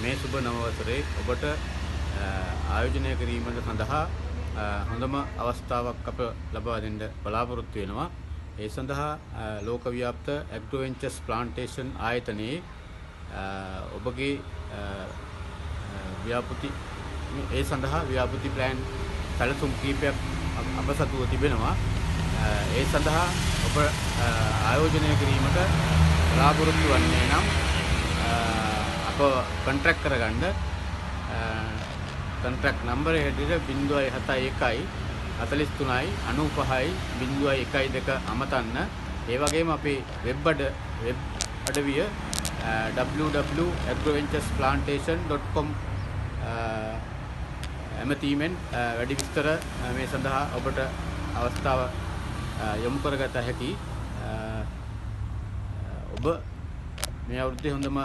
මේ සුබ නව වසරේ ඔබට ආයෝජනය කිරීමට සඳහා හොඳම අවස්ථාවක් අප ලබා දෙන්න බලාපොරොත්තු වෙනවා. ඒ සඳහා ලෝක ව්‍යාප්ත ඇග්‍රෝවෙන්චර්ස් ප්ලාන්ටේෂන් ආයතනයේ ඔබගේ ව්‍යාපෘති ඒ සඳහා ව්‍යාපෘති ප්ලෑන් සැලසුම් කීපයක් අප සතුව තිබෙනවා. ඒ සඳහා ඔබ ආයෝජනය කිරීමට බලාපොරොත්තු වන්නේ නම් අප කොන්ට්‍රැක්ට් කරගන්න කොන්ට්‍රැක්ට් නම්බර් හැටියට 071 43යි 95යි 012 අමතන්න. ඒ වගේම අපේ වෙබ් අඩවිය www.agroventuresplantation.com එමෙතීමෙන් වැඩි විස්තර මේ සඳහා ඔබට අවස්ථාව යොමු කරගත හැකි. ඔබ මේ අවුරුද්දේ හොඳම